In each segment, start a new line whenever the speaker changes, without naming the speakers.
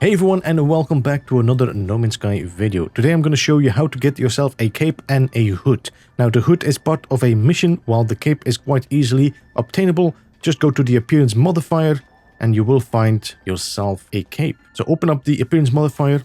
Hey everyone, and welcome back to another No Mans Sky video. Today I'm going to show you how to get yourself a cape and a hood. Now the hood is part of a mission, while the cape is quite easily obtainable. Just go to the appearance modifier and you will find yourself a cape. So open up the appearance modifier.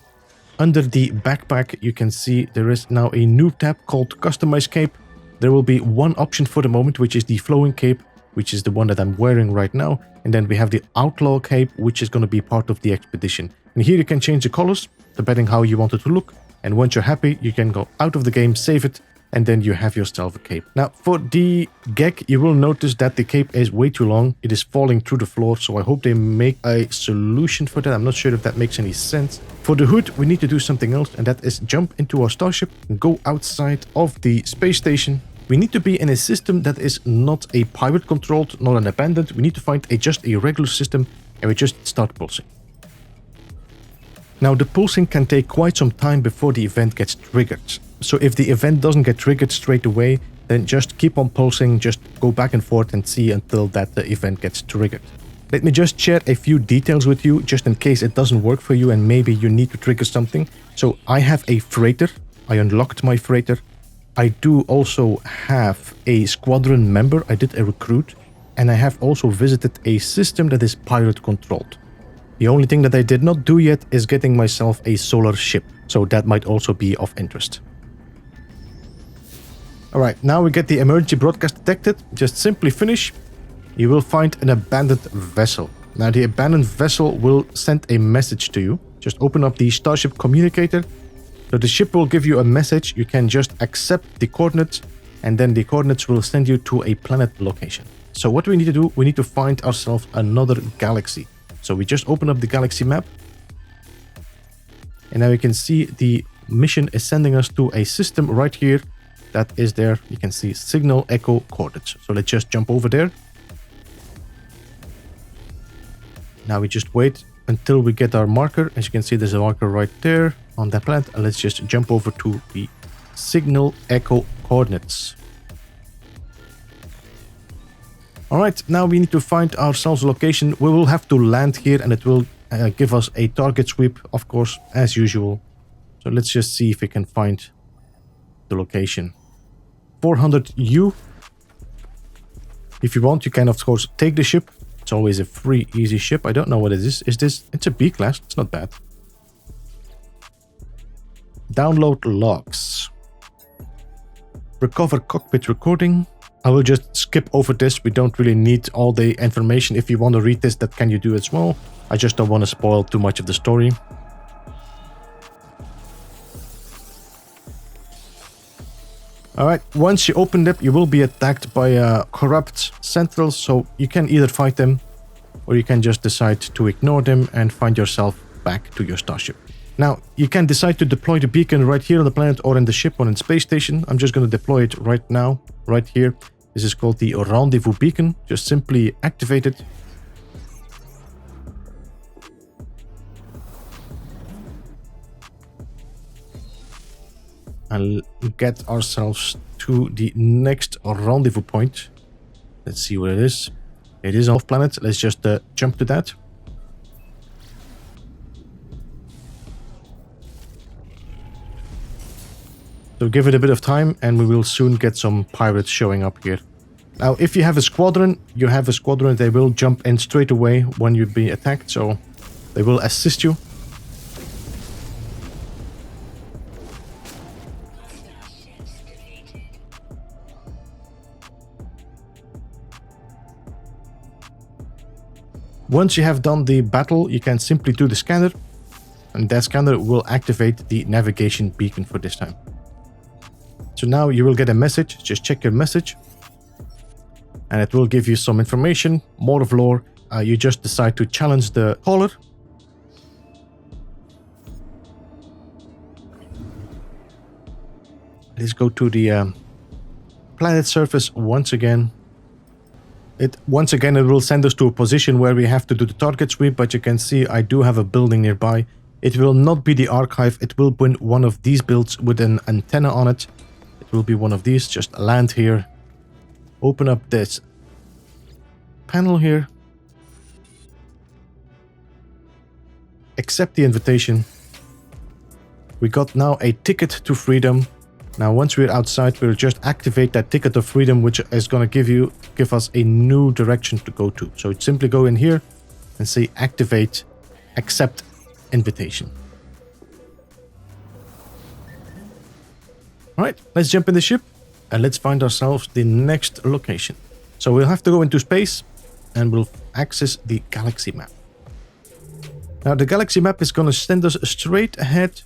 Under the backpack you can see there is now a new tab called Customize Cape. There will be one option for the moment, which is the flowing cape, which is the one that I'm wearing right now. And then we have the outlaw cape, which is going to be part of the expedition. And here you can change the colors, depending how you want it to look. And once you're happy, you can go out of the game, save it, and then you have yourself a cape. Now, for the gag, you will notice that the cape is way too long. It is falling through the floor, so I hope they make a solution for that. I'm not sure if that makes any sense. For the hood, we need to do something else, and that is jump into our starship and go outside of the space station. We need to be in a system that is not a pirate controlled, not an abandoned. We need to find just a regular system, and we just start pulsing. Now the pulsing can take quite some time before the event gets triggered. So if the event doesn't get triggered straight away, then just keep on pulsing, just go back and forth and see until that the event gets triggered. Let me just share a few details with you, just in case it doesn't work for you and maybe you need to trigger something. So I have a freighter. I unlocked my freighter. I do also have a squadron member. I did a recruit. And I have also visited a system that is pirate controlled. The only thing that I did not do yet is getting myself a solar ship, so that might also be of interest. Alright, now we get the emergency broadcast detected. Just simply finish. You will find an abandoned vessel. Now the abandoned vessel will send a message to you. Just open up the Starship communicator. So the ship will give you a message. You can just accept the coordinates, and then the coordinates will send you to a planet location. So what we need to do, we need to find ourselves another galaxy. So we just open up the galaxy map. And now you can see the mission is sending us to a system right here. That is there. You can see signal echo coordinates. So let's just jump over there. Now we just wait until we get our marker. As you can see, there's a marker right there on that planet. And let's just jump over to the signal echo coordinates. Alright, now we need to find ourselves a location. We will have to land here and it will give us a target sweep, of course, as usual. So let's just see if we can find the location. 400U. If you want, you can, of course, take the ship. It's always a free, easy ship. I don't know what it is. Is this? It's a B class. It's not bad. Download logs. Recover cockpit recording. I will just skip over this. We don't really need all the information. If you want to read this, that can you do as well. I just don't want to spoil too much of the story. Alright, once you open it, you will be attacked by corrupt centrals. So you can either fight them or you can just decide to ignore them and find yourself back to your starship. Now, you can decide to deploy the beacon right here on the planet or in the ship or in the space station. I'm just going to deploy it right now, right here. This is called the rendezvous beacon. Just simply activate it. And get ourselves to the next rendezvous point. Let's see where it is. It is off planet. Let's just jump to that. So give it a bit of time and we will soon get some pirates showing up here. Now, if you have a squadron, they will jump in straight away when you'd be attacked, so they will assist you. Once you have done the battle, you can simply do the scanner, and that scanner will activate the navigation beacon for this time. So now you will get a message. Just check your message. And it will give you some information, more of lore. You just decide to challenge the caller. Let's go to the planet surface once again. It will send us to a position where we have to do the target sweep, but you can see I do have a building nearby. It will not be the archive. It will be one of these builds with an antenna on it. It will be one of these. Just land here. Open up this panel here. accept the invitation. We got now a ticket to freedom. Now, once we're outside, we'll just activate that ticket of freedom, which is going to give us a new direction to go to. So simply go in here and say activate, accept invitation. All right, let's jump in the ship and let's find ourselves the next location. So we'll have to go into space and we'll access the galaxy map. Now, the galaxy map is going to send us straight ahead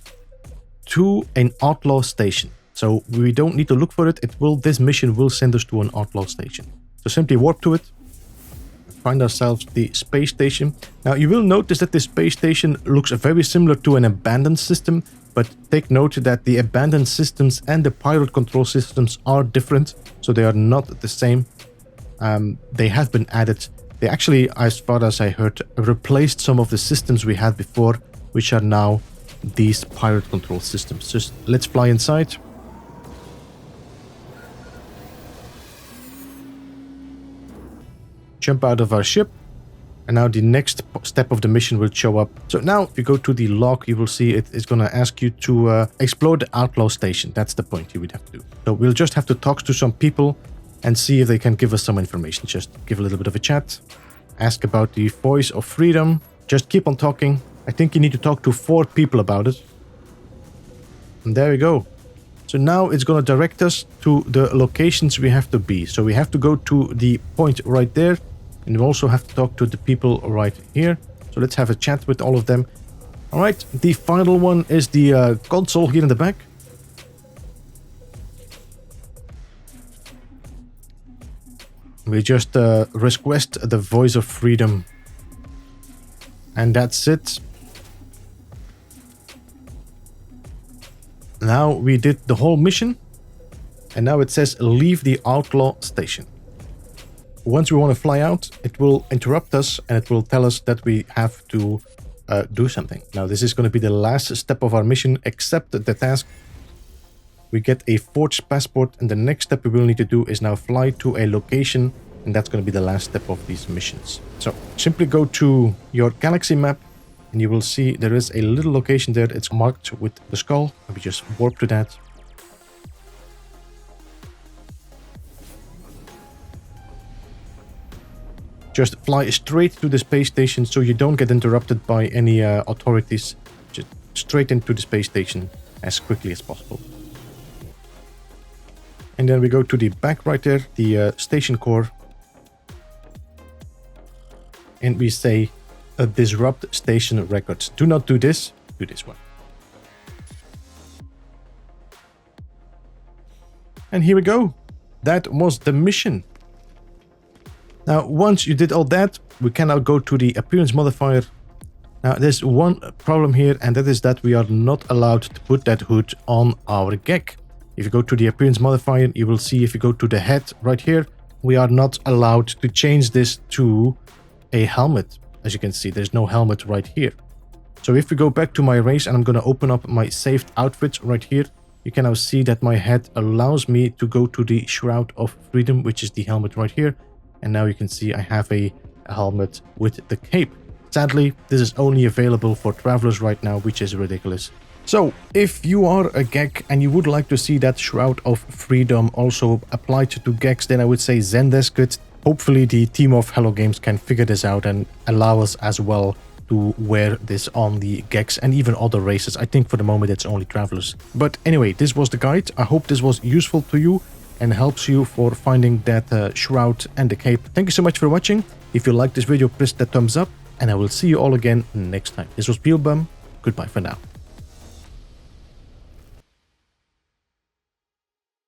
to an outlaw station. So we don't need to look for it. This mission will send us to an outlaw station. So simply warp to it. Find ourselves the space station. Now you will notice that the space station looks very similar to an abandoned system, but take note that the abandoned systems and the pirate control systems are different, so they are not the same. They have been added. They actually, as far as I heard, replaced some of the systems we had before, which are now these pirate control systems. Just let's fly inside. Jump out of our ship, and now the next step of the mission will show up. So now if you go to the log, you will see it is going to ask you to explore the outlaw station. That's the point you would have to do. So we'll just have to talk to some people and see if they can give us some information. Just give a little bit of a chat, ask about the voice of freedom, just keep on talking. I think you need to talk to 4 people about it. And there we go. So now it's going to direct us to the locations we have to be. So we have to go to the point right there. And we also have to talk to the people right here. So let's have a chat with all of them. All right, the final one is the console here in the back. We just request the voice of freedom. And that's it. Now we did the whole mission. And now it says leave the outlaw station. Once we want to fly out, it will interrupt us and it will tell us that we have to do something. Now this is going to be the last step of our mission. Accept the task. We get a forged passport, and the next step we will need to do is now fly to a location, and that's going to be the last step of these missions. So simply go to your galaxy map and you will see there is a little location there. It's marked with the skull. We just warp to that. Just fly straight to the space station so you don't get interrupted by any authorities. Just straight into the space station as quickly as possible. And then we go to the back right there, the station core. And we say, disrupt station records. Do not do this, do this one. And here we go. That was the mission. Now, once you did all that, we can now go to the appearance modifier. Now, there's one problem here, and that is that we are not allowed to put that hood on our gek. If you go to the appearance modifier, you will see if you go to the head right here, we are not allowed to change this to a helmet. As you can see, there's no helmet right here. So if we go back to my race and I'm going to open up my saved outfits right here, you can now see that my head allows me to go to the Shroud of Freedom, which is the helmet right here. And now you can see I have a helmet with the cape. Sadly, this is only available for travelers right now, which is ridiculous. So, if you are a gek and you would like to see that Shroud of Freedom also applied to geks, then I would say Zendesk it. Hopefully the team of Hello Games can figure this out and allow us as well to wear this on the geks and even other races. I think for the moment it's only travelers. But anyway, this was the guide. I hope this was useful to you and helps you for finding that shroud and the cape. Thank you so much for watching. If you liked this video, press that thumbs up, and I will see you all again next time. This was Beeblebum. Goodbye for now.